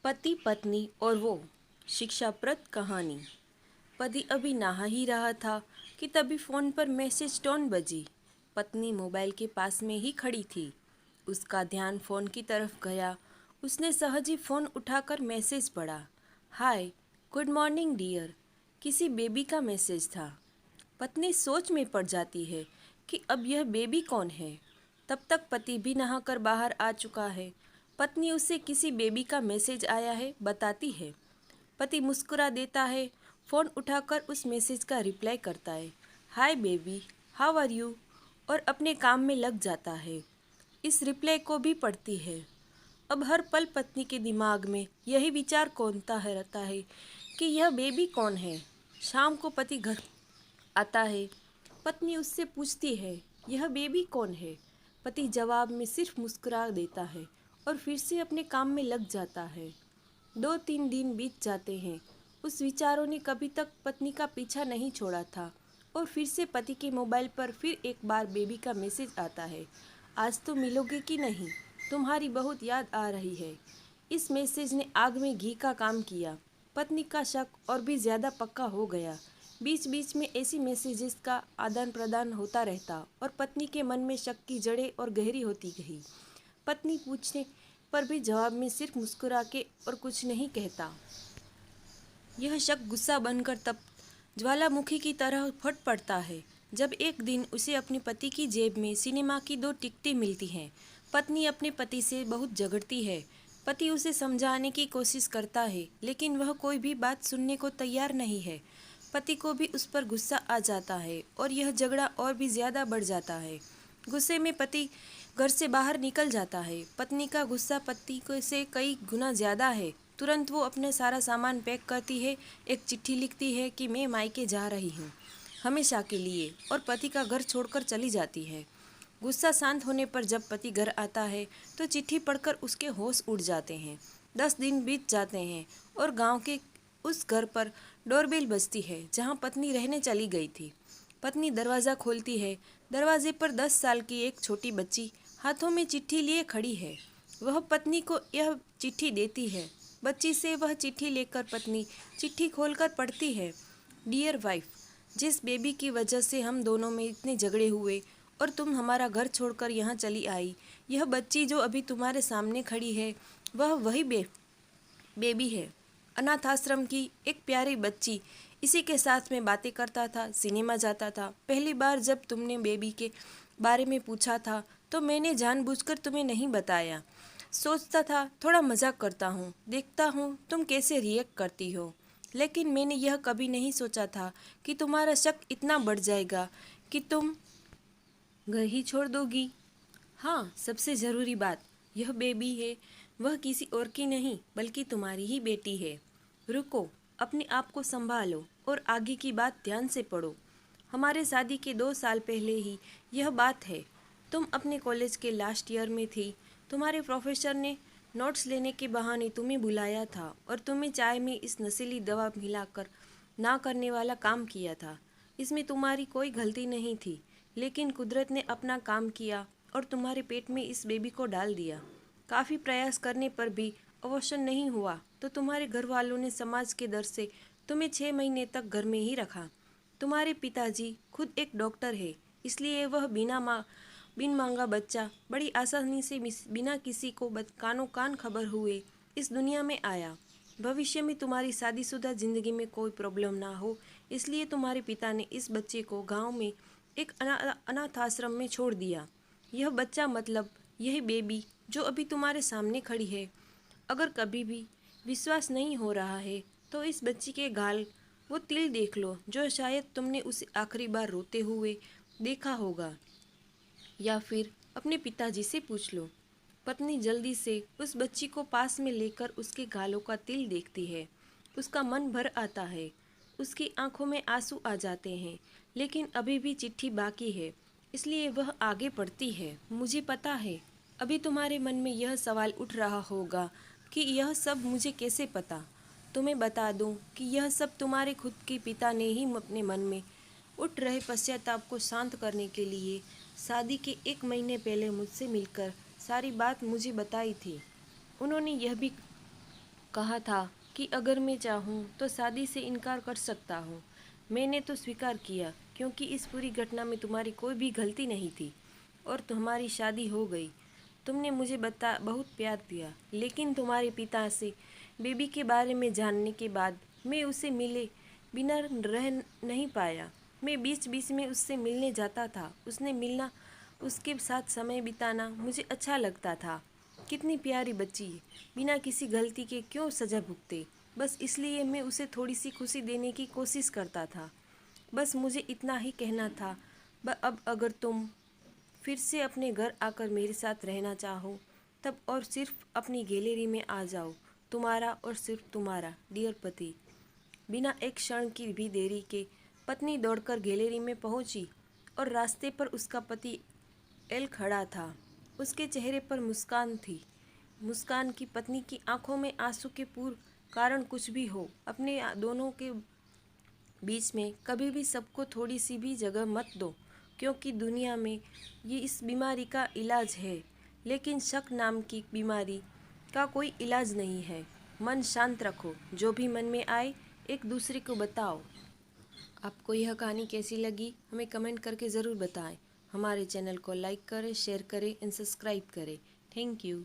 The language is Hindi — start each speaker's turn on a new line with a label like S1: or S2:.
S1: पति पत्नी और वो शिक्षाप्रद कहानी। पति अभी नहा ही रहा था कि तभी फोन पर मैसेज टोन बजी। पत्नी मोबाइल के पास में ही खड़ी थी। उसका ध्यान फोन की तरफ गया। उसने सहज ही फोन उठाकर मैसेज पढ़ा। हाय, गुड मॉर्निंग डियर। किसी बेबी का मैसेज था। पत्नी सोच में पड़ जाती है कि अब यह बेबी कौन है। तब तक पति भी नहाकर बाहर आ चुका है। पत्नी उसे किसी बेबी का मैसेज आया है बताती है। पति मुस्कुरा देता है, फ़ोन उठाकर उस मैसेज का रिप्लाई करता है, hi baby, how are you, और अपने काम में लग जाता है। इस रिप्लाई को भी पढ़ती है। अब हर पल पत्नी के दिमाग में यही विचार कौंधता है रहता है कि यह बेबी कौन है। शाम को पति घर आता है। पत्नी उससे पूछती है, यह बेबी कौन है। पति जवाब में सिर्फ मुस्कुरा देता है और फिर से अपने काम में लग जाता है। 2-3 दिन बीत जाते हैं। उस विचारों ने कभी तक पत्नी का पीछा नहीं छोड़ा था और फिर से पति के मोबाइल पर फिर एक बार बेबी का मैसेज आता है, आज तो मिलोगे कि नहीं, तुम्हारी बहुत याद आ रही है। इस मैसेज ने आग में घी का काम किया। पत्नी का शक और भी ज़्यादा पक्का हो गया। बीच बीच में ऐसी मैसेजेस का आदान प्रदान होता रहता और पत्नी के मन में शक की जड़ें और गहरी होती गई। पत्नी पूछने पर भी जवाब में सिर्फ मुस्कुरा के और कुछ नहीं कहता। यह शक गुस्सा बनकर तब ज्वालामुखी की तरह फट पड़ता है जब एक दिन उसे अपने पति की जेब में सिनेमा की 2 टिकटें मिलती हैं। पत्नी अपने पति से बहुत झगड़ती है। पति उसे समझाने की कोशिश करता है लेकिन वह कोई भी बात सुनने को तैयार नहीं है। पति को भी उस पर गुस्सा आ जाता है और यह झगड़ा और भी ज़्यादा बढ़ जाता है। गुस्से में पति घर से बाहर निकल जाता है। पत्नी का गुस्सा पति को से कई गुना ज़्यादा है। तुरंत वो अपने सारा सामान पैक करती है, एक चिट्ठी लिखती है कि मैं मायके जा रही हूँ हमेशा के लिए, और पति का घर छोड़कर चली जाती है। गुस्सा शांत होने पर जब पति घर आता है तो चिट्ठी पढ़कर उसके होश उड़ जाते हैं। 10 दिन बीत जाते हैं और गांव के उस घर पर डोरबेल बजती है जहां पत्नी रहने चली गई थी। पत्नी दरवाज़ा खोलती है। दरवाजे पर 10 साल की एक छोटी बच्ची हाथों में चिट्ठी लिए खड़ी है। वह पत्नी को यह चिट्ठी देती है। बच्ची से वह चिट्ठी लेकर पत्नी चिट्ठी खोलकर पढ़ती है, डियर वाइफ, जिस बेबी की वजह से हम दोनों में इतने झगड़े हुए और तुम हमारा घर छोड़कर यहाँ चली आई, यह बच्ची जो अभी तुम्हारे सामने खड़ी है वह वही बेबी है। अनाथ आश्रम की एक प्यारी बच्ची। इसी के साथ में बातें करता था, सिनेमा जाता था। पहली बार जब तुमने बेबी के बारे में पूछा था तो मैंने जानबूझकर तुम्हें नहीं बताया। सोचता था थोड़ा मजाक करता हूँ, देखता हूँ तुम कैसे रिएक्ट करती हो। लेकिन मैंने यह कभी नहीं सोचा था कि तुम्हारा शक इतना बढ़ जाएगा कि तुम घर ही छोड़ दोगी। हाँ, सबसे ज़रूरी बात, यह बेबी है वह किसी और की नहीं बल्कि तुम्हारी ही बेटी है। रुको, अपने आप को संभालो और आगे की बात ध्यान से पढ़ो। हमारे शादी के 2 साल पहले ही यह बात है। तुम अपने कॉलेज के लास्ट ईयर में थी। तुम्हारे प्रोफेसर ने नोट्स लेने के बहाने तुम्हें बुलाया था और तुम्हें चाय में इस नशीली दवा मिलाकर ना करने वाला काम किया था। इसमें तुम्हारी कोई गलती नहीं थी, लेकिन कुदरत ने अपना काम किया और तुम्हारे पेट में इस बेबी को डाल दिया। काफ़ी प्रयास करने पर भी अवॉर्शन नहीं हुआ तो तुम्हारे घर वालों ने समाज के डर से तुम्हें 6 महीने तक घर में ही रखा। तुम्हारे पिताजी खुद एक डॉक्टर है, इसलिए वह बिन मांगा बच्चा बड़ी आसानी से बिना किसी को कानो कान खबर हुए इस दुनिया में आया। भविष्य में तुम्हारी शादीशुदा जिंदगी में कोई प्रॉब्लम ना हो, इसलिए तुम्हारे पिता ने इस बच्चे को गांव में एक अनाथ आश्रम में छोड़ दिया। यह बच्चा मतलब यही बेबी जो अभी तुम्हारे सामने खड़ी है। अगर कभी भी विश्वास नहीं हो रहा है तो इस बच्ची के गाल वो तिल देख लो जो शायद तुमने उसे आखिरी बार रोते हुए देखा होगा, या फिर अपने पिताजी से पूछ लो। पत्नी जल्दी से उस बच्ची को पास में लेकर उसके गालों का तिल देखती है। उसका मन भर आता है। उसकी आंखों में आंसू आ जाते हैं, लेकिन अभी भी चिट्ठी बाकी है, इसलिए वह आगे बढ़ती है। मुझे पता है अभी तुम्हारे मन में यह सवाल उठ रहा होगा कि यह सब मुझे कैसे पता। तुम्हें बता दूं कि यह सब तुम्हारे खुद के पिता ने ही अपने मन में उठ रहे पश्चाताप को शांत करने के लिए शादी के 1 महीने पहले मुझसे मिलकर सारी बात मुझे बताई थी। उन्होंने यह भी कहा था कि अगर मैं चाहूँ तो शादी से इनकार कर सकता हूँ। मैंने तो स्वीकार किया क्योंकि इस पूरी घटना में तुम्हारी कोई भी गलती नहीं थी और तुम्हारी शादी हो गई। तुमने मुझे बहुत प्यार दिया, लेकिन तुम्हारे पिता से बेबी के बारे में जानने के बाद मैं उसे मिले बिना रह नहीं पाया। मैं बीच बीच में उससे मिलने जाता था। उसने मिलना, उसके साथ समय बिताना मुझे अच्छा लगता था। कितनी प्यारी बच्ची है, बिना किसी गलती के क्यों सज़ा भुगते। बस इसलिए मैं उसे थोड़ी सी खुशी देने की कोशिश करता था। बस मुझे इतना ही कहना था। अब अगर तुम फिर से अपने घर आकर मेरे साथ रहना चाहो तब और सिर्फ अपनी गैलरी में आ जाओ। तुम्हारा और सिर्फ तुम्हारा डियर पति। बिना एक क्षण की भी देरी के पत्नी दौड़कर गैलरी में पहुंची और रास्ते पर उसका पति एल खड़ा था। उसके चेहरे पर मुस्कान थी। मुस्कान की पत्नी की आंखों में आंसू के पूर्व कारण कुछ भी हो, अपने दोनों के बीच में कभी भी सबको थोड़ी सी भी जगह मत दो, क्योंकि दुनिया में ये इस बीमारी का इलाज है, लेकिन शक नाम की बीमारी का कोई इलाज नहीं है। मन शांत रखो, जो भी मन में आए एक दूसरे को बताओ। आपको यह कहानी कैसी लगी हमें कमेंट करके ज़रूर बताएं। हमारे चैनल को लाइक करें, शेयर करें एंड सब्सक्राइब करें। Thank you.